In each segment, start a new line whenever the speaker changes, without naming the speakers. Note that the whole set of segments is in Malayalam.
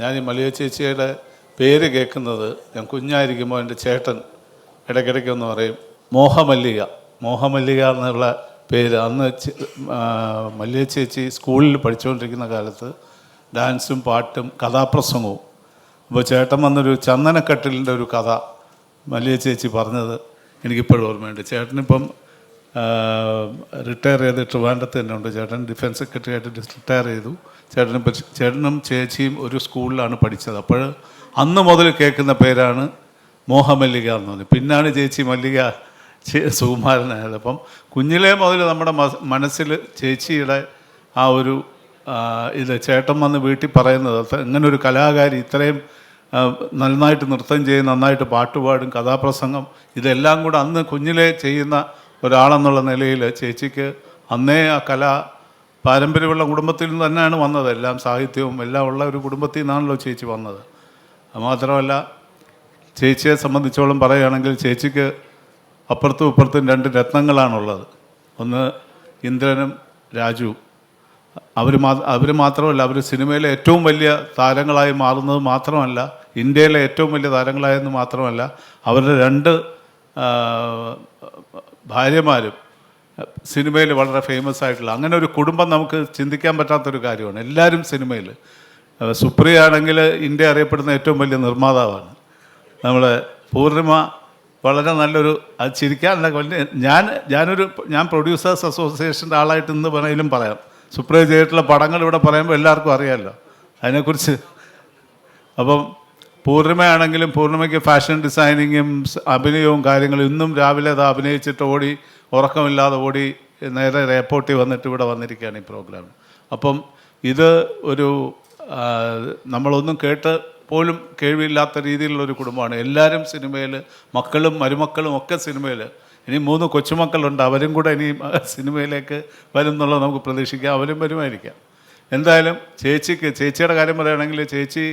ഞാൻ ഈ മല്ലിക ചേച്ചിയുടെ പേര് കേൾക്കുന്നത് ഞാൻ കുഞ്ഞായിരിക്കുമ്പോൾ എൻ്റെ ചേട്ടൻ ഇടയ്ക്കിടയ്ക്കൊന്ന് പറയും മോഹമല്ലിക എന്നുള്ള പേര്. അന്ന് മല്ലിക ചേച്ചി സ്കൂളിൽ പഠിച്ചുകൊണ്ടിരിക്കുന്ന കാലത്ത് ഡാൻസും പാട്ടും കഥാപ്രസംഗവും. അപ്പോൾ ചേട്ടൻ വന്നൊരു ചന്ദനക്കട്ടിലിൻ്റെ ഒരു കഥ മല്ലിക ചേച്ചി പറഞ്ഞത് എനിക്കിപ്പോഴും ഓർമ്മയുണ്ട്. ചേട്ടനിപ്പം റിട്ടയർ ചെയ്ത് ട്രിവാൻഡ്രത്ത് തന്നെ ഉണ്ട്. ചേട്ടൻ ഡിഫൻസ് സെക്രട്ടറി ആയിട്ട് റിട്ടയർ ചെയ്തു. ചേട്ടനും ചേച്ചിയും ഒരു സ്കൂളിലാണ് പഠിച്ചത്. അപ്പോൾ അന്ന് മുതൽ കേൾക്കുന്ന പേരാണ് മോഹമല്ലിക എന്ന് പറഞ്ഞു. പിന്നാണ് ചേച്ചി മല്ലിക സുകുമാരനായത്. അപ്പം കുഞ്ഞിലേ മുതൽ നമ്മുടെ മനസ്സിൽ ചേച്ചിയുടെ ആ ഒരു ഇത് ചേട്ടൻ വന്ന് വീട്ടിൽ പറയുന്നത് ഇങ്ങനൊരു കലാകാരി ഇത്രയും നന്നായിട്ട് നൃത്തം ചെയ്യും, നന്നായിട്ട് പാട്ടുപാടും, കഥാപ്രസംഗം, ഇതെല്ലാം കൂടെ അന്ന് കുഞ്ഞിലേ ചെയ്യുന്ന ഒരാളെന്നുള്ള നിലയിൽ ചേച്ചിക്ക് അന്നേ ആ പാരമ്പര്യമുള്ള കുടുംബത്തിൽ നിന്ന് തന്നെയാണ് വന്നത്. എല്ലാം സാഹിത്യവും എല്ലാം ഉള്ള ഒരു കുടുംബത്തിൽ നിന്നാണല്ലോ ചേച്ചി വന്നത്. അതുമാത്രമല്ല ചേച്ചിയെ സംബന്ധിച്ചോളം പറയുകയാണെങ്കിൽ ചേച്ചിക്ക് അപ്പുറത്തും ഇപ്പുറത്തും രണ്ട് രത്നങ്ങളാണുള്ളത്. ഒന്ന് ഇന്ദ്രനും രാജുവും. അവർ മാത്രമല്ല, അവർ സിനിമയിലെ ഏറ്റവും വലിയ താരങ്ങളായി മാറുന്നത് മാത്രമല്ല, ഇന്ത്യയിലെ ഏറ്റവും വലിയ താരങ്ങളായെന്ന് മാത്രമല്ല, അവരുടെ രണ്ട് ഭാര്യമാരും സിനിമയിൽ വളരെ ഫേമസ് ആയിട്ടുള്ള അങ്ങനെ ഒരു കുടുംബം നമുക്ക് ചിന്തിക്കാൻ പറ്റാത്തൊരു കാര്യമാണ്. എല്ലാവരും സിനിമയിൽ. സുപ്രിയ ആണെങ്കിൽ ഇന്ത്യ അറിയപ്പെടുന്ന ഏറ്റവും വലിയ നിർമ്മാതാവാണ്. നമ്മളെ പൂർണിമ വളരെ നല്ലൊരു, അത് ചിരിക്കാനല്ല, ഞാൻ പ്രൊഡ്യൂസേഴ്സ് അസോസിയേഷൻ്റെ ആളായിട്ട് ഇന്ന് വേണമെങ്കിലും പറയാം. സുപ്രിയ ചെയ്തിട്ടുള്ള പടങ്ങൾ ഇവിടെ പറയുമ്പോൾ എല്ലാവർക്കും അറിയാമല്ലോ അതിനെക്കുറിച്ച്. അപ്പം പൂർണിമയാണെങ്കിലും പൂർണിമയ്ക്ക് ഫാഷൻ ഡിസൈനിങ്ങും അഭിനയവും കാര്യങ്ങളും ഇന്നും രാവിലെ അത് അഭിനയിച്ചിട്ട് ഓടി, ഉറക്കമില്ലാതെ ഓടി നേരെ എയർപോർട്ടിൽ വന്നിട്ട് ഇവിടെ വന്നിരിക്കുകയാണ് ഈ പ്രോഗ്രാം. അപ്പം ഇത് ഒരു നമ്മളൊന്നും കേട്ട് പോലും കേൾവിയില്ലാത്ത രീതിയിലുള്ളൊരു കുടുംബമാണ്. എല്ലാവരും സിനിമയിൽ, മക്കളും മരുമക്കളും ഒക്കെ സിനിമയിൽ. ഇനി 3 കൊച്ചുമക്കളുണ്ട്, അവരും കൂടെ ഇനി സിനിമയിലേക്ക് വരും എന്നുള്ളത് നമുക്ക് പ്രതീക്ഷിക്കാം. അവരും വരുമായിരിക്കാം. എന്തായാലും ചേച്ചിയുടെ കാര്യം പറയുകയാണെങ്കിൽ ചേച്ചി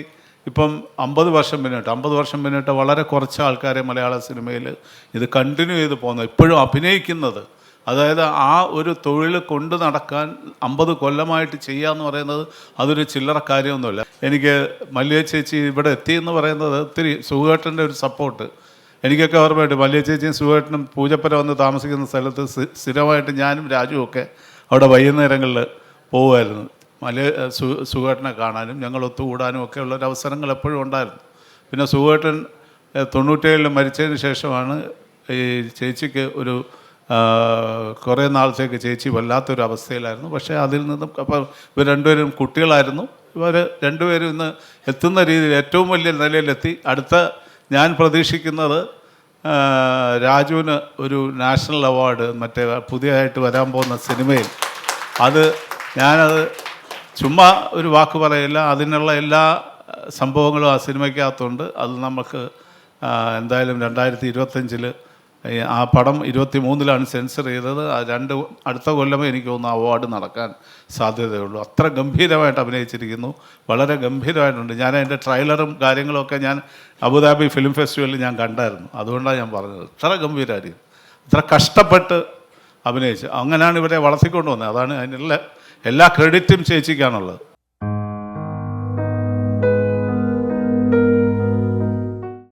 ഇപ്പം 50 വർഷം പിന്നിട്ട് വളരെ കുറച്ച് ആൾക്കാരെ മലയാള സിനിമയിൽ ഇത് കണ്ടിന്യൂ ചെയ്ത് പോകുന്നത്, ഇപ്പോഴും അഭിനയിക്കുന്നത്. അതായത് ആ ഒരു തൊഴിൽ കൊണ്ട് നടക്കാൻ 50 കൊല്ലമായിട്ട് ചെയ്യാന്ന് പറയുന്നത് അതൊരു ചില്ലറ കാര്യമൊന്നുമില്ല. എനിക്ക് മല്ലിക ചേച്ചി ഇവിടെ എത്തിയെന്ന് പറയുന്നത് ഒത്തിരി സുഖേട്ടൻ്റെ ഒരു സപ്പോർട്ട്. എനിക്കൊക്കെ ഓർമ്മയുണ്ട്, മല്ലിക ചേച്ചിയും സുഖേട്ടനും പൂജപ്പുര വന്ന് താമസിക്കുന്ന സ്ഥലത്ത് സ്ഥിരമായിട്ട് ഞാനും രാജുവും ഒക്കെ അവിടെ വൈകുന്നേരങ്ങളിൽ പോകുമായിരുന്നു സുഖേട്ടനെ കാണാനും ഞങ്ങൾ ഒത്തുകൂടാനും ഒക്കെ ഉള്ളൊരു അവസരങ്ങൾ എപ്പോഴും ഉണ്ടായിരുന്നു. പിന്നെ സുഖേട്ടൻ 97 മരിച്ചതിന് ശേഷമാണ് ഈ ചേച്ചിക്ക് ഒരു കുറേ നാളത്തേക്ക് ചേച്ചി വല്ലാത്തൊരു അവസ്ഥയിലായിരുന്നു. പക്ഷേ അതിൽ നിന്നും അപ്പോൾ ഇവർ രണ്ടുപേരും കുട്ടികളായിരുന്നു. ഇവർ രണ്ടുപേരും ഇന്ന് എത്തുന്ന രീതിയിൽ ഏറ്റവും വലിയ നിലയിലെത്തി. അടുത്ത ഞാൻ പ്രതീക്ഷിക്കുന്നത് രാജുവിന് ഒരു നാഷണൽ അവാർഡ് മറ്റേ പുതിയതായിട്ട് വരാൻ പോകുന്ന സിനിമയിൽ, ഞാനത് ചുമ്മാ ഒരു വാക്ക് പറയില്ല, അതിനുള്ള എല്ലാ സംഭവങ്ങളും ആ സിനിമയ്ക്കകത്തുണ്ട്. അത് നമുക്ക് എന്തായാലും 2025 ആ പടം 23-ലാണ് സെൻസർ ചെയ്തത്. അടുത്ത കൊല്ലമേ എനിക്ക് തോന്നുന്നു അവാർഡ് നടക്കാൻ സാധ്യതയുള്ളൂ. അത്ര ഗംഭീരമായിട്ട് അഭിനയിച്ചിരിക്കുന്നു, വളരെ ഗംഭീരമായിട്ടുണ്ട്. ഞാൻ അതിൻ്റെ ട്രെയിലറും കാര്യങ്ങളൊക്കെ ഞാൻ അബുദാബി ഫിലിം ഫെസ്റ്റിവലിൽ ഞാൻ കണ്ടായിരുന്നു. അതുകൊണ്ടാണ് ഞാൻ പറഞ്ഞത് ഇത്ര ഗംഭീരമായിരിക്കും, ഇത്ര കഷ്ടപ്പെട്ട് അഭിനയിച്ച്. അങ്ങനെയാണ് ഇവരെ വളർത്തിക്കൊണ്ട് വന്നത്. അതാണ് അതിനുള്ള എല്ലാ ക്രെഡിറ്റും ചേച്ചിക്കാണുള്ളത്.